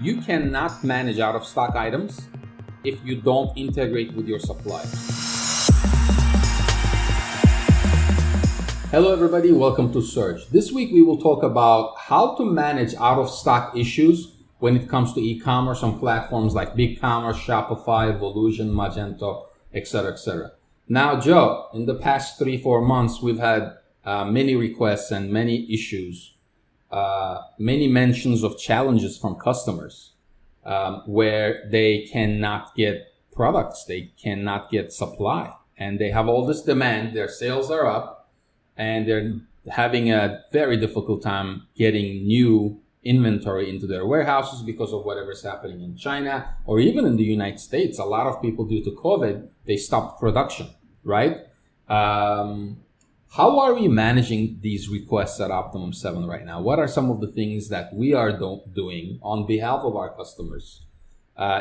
You cannot manage out of stock items if you don't integrate with your supplier. Hello everybody, welcome to Surge. This week we will talk about how to manage out of stock issues when it comes to e-commerce on platforms like BigCommerce, Shopify, Volusion, Magento, etc., etc. Now, Joe, in the past 3-4 months, we've had many requests and many issues, many mentions of challenges from customers where they cannot get products, they cannot get supply, and they have all this demand, their sales are up, and they're having a very difficult time getting new inventory into their warehouses because of whatever's happening in China or even in the United States. A lot of people, due to COVID, they stopped production, right? How are we managing these requests at Optimum 7 right now? What are some of the things that we are doing on behalf of our customers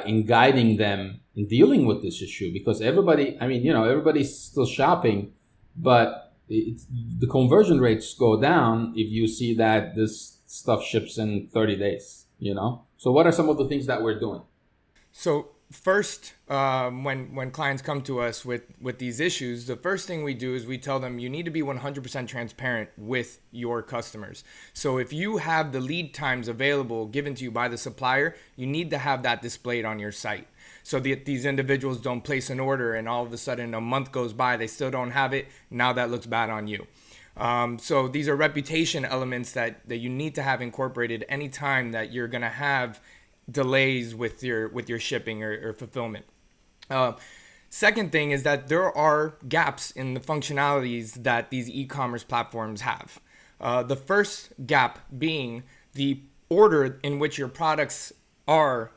in guiding them in dealing with this issue? Because everybody's still shopping, but the conversion rates go down if you see that this stuff ships in 30 days, So what are some of the things that we're doing? So first, when clients come to us with these issues, the first thing we do is we tell them you need to be 100% transparent with your customers. So if you have the lead times available given to you by the supplier, you need to have that displayed on your site. So that these individuals don't place an order and all of a sudden a month goes by, they still don't have it. Now that looks bad on you. So these are reputation elements that you need to have incorporated anytime that you're going to have delays with your shipping or fulfillment. Second thing is that there are gaps in the functionalities that these e-commerce platforms have. The first gap being the order in which your products are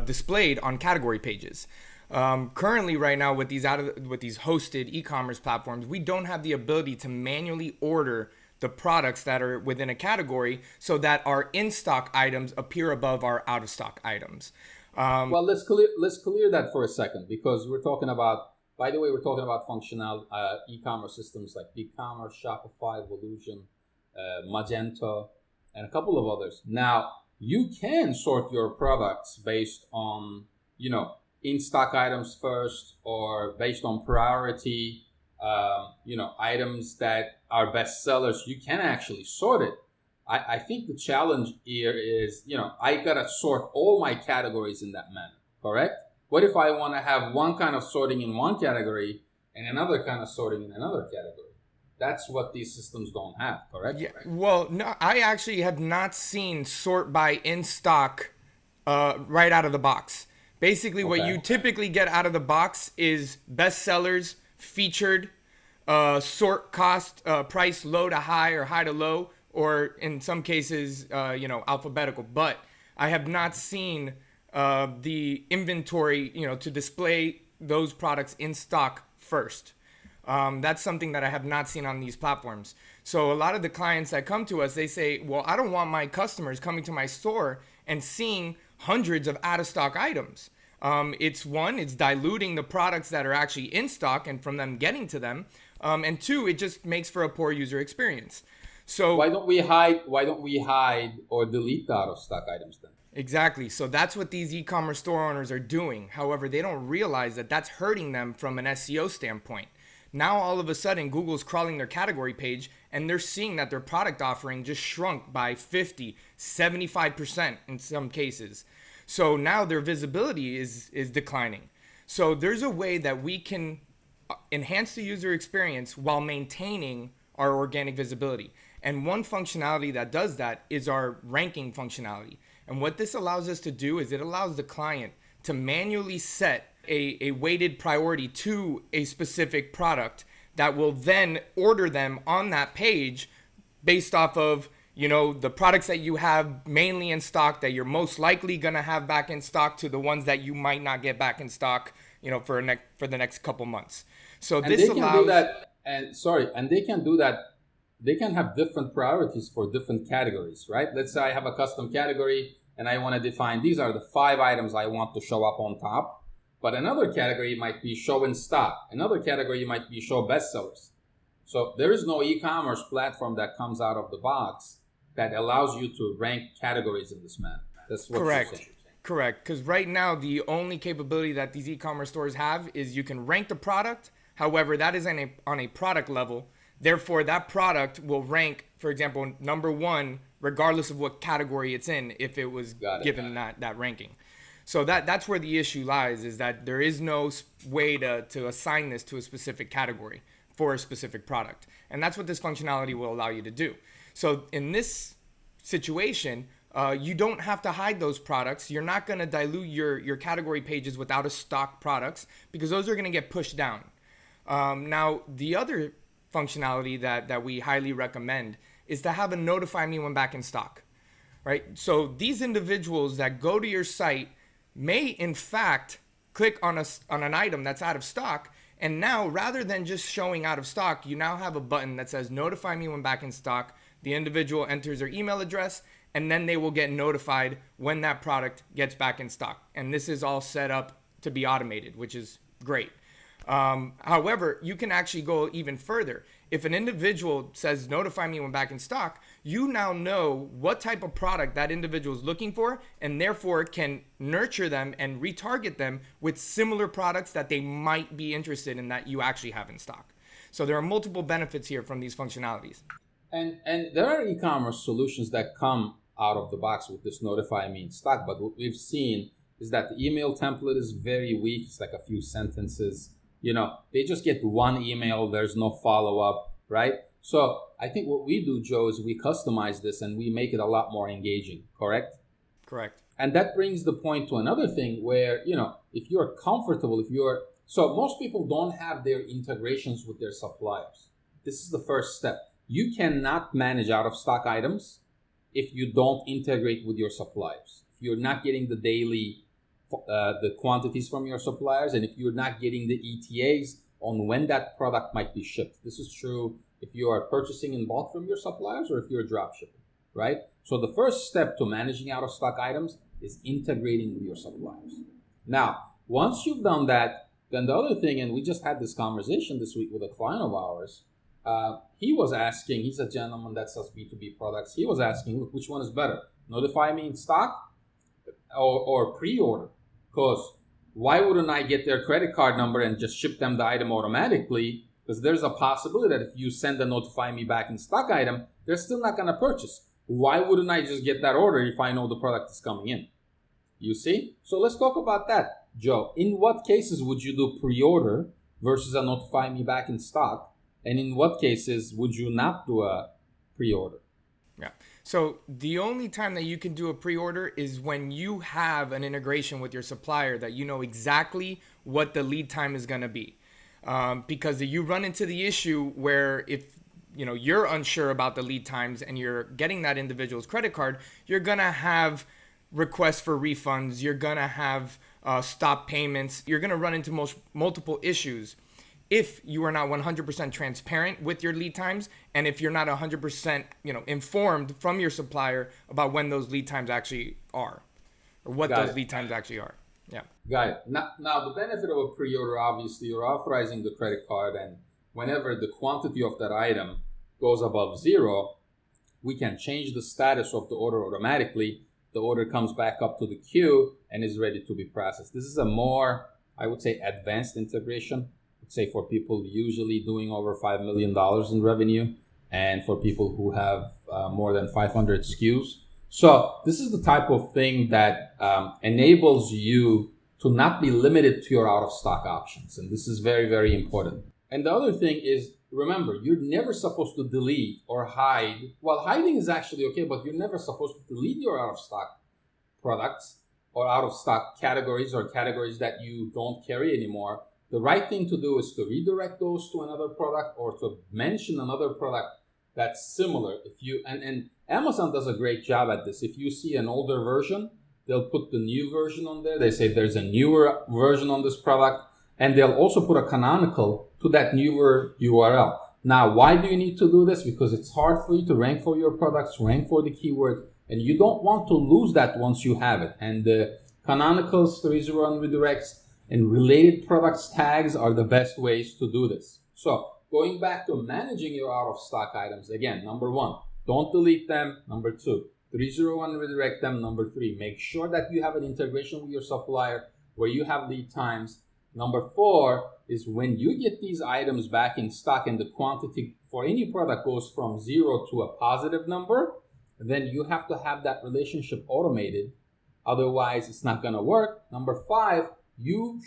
displayed on category pages. Currently, right now, with these hosted e-commerce platforms, we don't have the ability to manually order the products that are within a category so that our in-stock items appear above our out-of-stock items. Well, let's clear that for a second, because we're talking about functional e-commerce systems like BigCommerce, Shopify, Volusion, Magento, and a couple of others. Now, you can sort your products based on, in-stock items first, or based on priority, items that are best sellers. You can actually sort it. I think the challenge here is, I gotta sort all my categories in that manner, correct? What if I want to have one kind of sorting in one category and another kind of sorting in another category? That's what these systems don't have, correct? Yeah. Well, no, I actually have not seen sort by in stock right out of the box. Basically, What you typically get out of the box is best sellers, featured, sort cost, price low to high or high to low, or in some cases, alphabetical. But I have not seen the inventory, to display those products in stock first. That's something that I have not seen on these platforms. So a lot of the clients that come to us, they say, well, I don't want my customers coming to my store and seeing hundreds of out-of-stock items. It's diluting the products that are actually in stock and from them getting to them. And two, it just makes for a poor user experience. So why don't we hide or delete the out-of-stock items then? Exactly. So that's what these e-commerce store owners are doing. However, they don't realize that that's hurting them from an SEO standpoint. Now, all of a sudden, Google's crawling their category page and they're seeing that their product offering just shrunk by 50, 75% in some cases. So now their visibility is declining. So there's a way that we can enhance the user experience while maintaining our organic visibility. And one functionality that does that is our ranking functionality. And what this allows us to do is it allows the client to manually set a weighted priority to a specific product that will then order them on that page based off of, the products that you have mainly in stock that you're most likely going to have back in stock to the ones that you might not get back in stock, for the next couple months. So and this they can allows do that, and they can do that. They can have different priorities for different categories, right? Let's say I have a custom category and I want to define these are the 5 items I want to show up on top. But another category might be show in stock. Another category might be show bestsellers. So there is no e-commerce platform that comes out of the box that allows you to rank categories in this manner. That's what correct. You're saying. Correct, because right now the only capability that these e-commerce stores have is you can rank the product. However, that is on a product level. Therefore, that product will rank, for example, number one, regardless of what category it's in, if it was Got it. given that ranking. So that's where the issue lies, is that there is no way to assign this to a specific category for a specific product. And that's what this functionality will allow you to do. So in this situation, you don't have to hide those products. You're not going to dilute your category pages with out of stock products, because those are going to get pushed down. Now, the other functionality that we highly recommend is to have a notify me when back in stock, right? So these individuals that go to your site may in fact click on an item that's out of stock. And now, rather than just showing out of stock, you now have a button that says notify me when back in stock. The individual enters their email address, and then they will get notified when that product gets back in stock. And this is all set up to be automated, which is great. However, you can actually go even further. If an individual says notify me when back in stock, you now know what type of product that individual is looking for, and therefore can nurture them and retarget them with similar products that they might be interested in that you actually have in stock. So there are multiple benefits here from these functionalities. And there are e-commerce solutions that come out of the box with this notify me in stock, but what we've seen is that the email template is very weak. It's like a few sentences. They just get one email. There's no follow-up, right? So I think what we do, Joe, is we customize this and we make it a lot more engaging, correct? Correct. And that brings the point to another thing where, if you're comfortable, so most people don't have their integrations with their suppliers. This is the first step. You cannot manage out of stock items if you don't integrate with your suppliers. If you're not getting the daily the quantities from your suppliers, and if you're not getting the ETAs on when that product might be shipped. This is true if you are purchasing in bulk from your suppliers or if you're drop shipping, right? So the first step to managing out of stock items is integrating with your suppliers. Now, once you've done that, then the other thing, and we just had this conversation this week with a client of ours, he was asking, he's a gentleman that sells B2B products. He was asking, look, which one is better? Notify me in stock or pre-order? Because why wouldn't I get their credit card number and just ship them the item automatically? Because there's a possibility that if you send a notify me back in stock item, they're still not going to purchase. Why wouldn't I just get that order if I know the product is coming in? You see? So let's talk about that, Joe. In what cases would you do pre-order versus a notify me back in stock? And in what cases would you not do a pre-order? Yeah. So the only time that you can do a pre-order is when you have an integration with your supplier that you know exactly what the lead time is going to be. Because you run into the issue where if you're unsure about the lead times and you're getting that individual's credit card, you're going to have requests for refunds. You're going to have stop payments. You're going to run into multiple issues if you are not 100% transparent with your lead times, and if you're not 100% informed from your supplier about when those lead times actually are, or what those lead times actually are. Yeah. Got it. Now, the benefit of a pre-order, obviously, you're authorizing the credit card, and whenever the quantity of that item goes above 0, we can change the status of the order automatically. The order comes back up to the queue and is ready to be processed. This is a more, I would say, advanced integration. Say for people usually doing over $5 million in revenue, and for people who have more than 500 SKUs. So this is the type of thing that enables you to not be limited to your out of stock options. And this is very, very important. And the other thing is, remember, you're never supposed to delete or hide. Well, hiding is actually okay, but you're never supposed to delete your out of stock products or out of stock categories or categories that you don't carry anymore. The right thing to do is to redirect those to another product or to mention another product that's similar. And Amazon does a great job at this. If you see an older version, they'll put the new version on there. They say there's a newer version on this product, and they'll also put a canonical to that newer URL. Now, why do you need to do this? Because it's hard for you to rank for your products, rank for the keyword, and you don't want to lose that once you have it. And the canonicals, the reservoir redirects, and related products tags are the best ways to do this. So going back to managing your out of stock items, again, number 1, don't delete them. Number 2, 301 redirect them. Number 3, make sure that you have an integration with your supplier where you have lead times. Number 4 is when you get these items back in stock and the quantity for any product goes from 0 to a positive number, then you have to have that relationship automated. Otherwise, it's not going to work. Number 5, you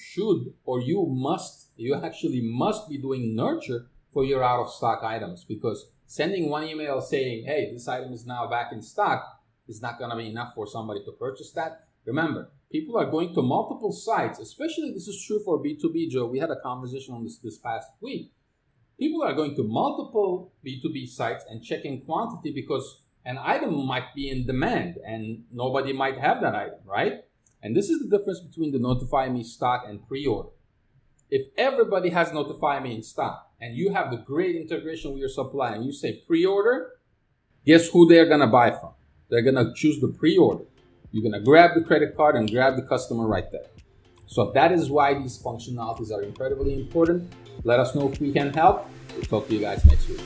actually must be doing nurture for your out of stock items, because sending one email saying, hey, this item is now back in stock is not going to be enough for somebody to purchase that. Remember, people are going to multiple sites, especially this is true for B2B, Joe. We had a conversation on this past week. People are going to multiple B2B sites and checking quantity because an item might be in demand and nobody might have that item, right? And this is the difference between the Notify Me stock and pre-order. If everybody has Notify Me in stock and you have the great integration with your supplier and you say pre-order, guess who they're going to buy from? They're going to choose the pre-order. You're going to grab the credit card and grab the customer right there. So that is why these functionalities are incredibly important. Let us know if we can help. We'll talk to you guys next week.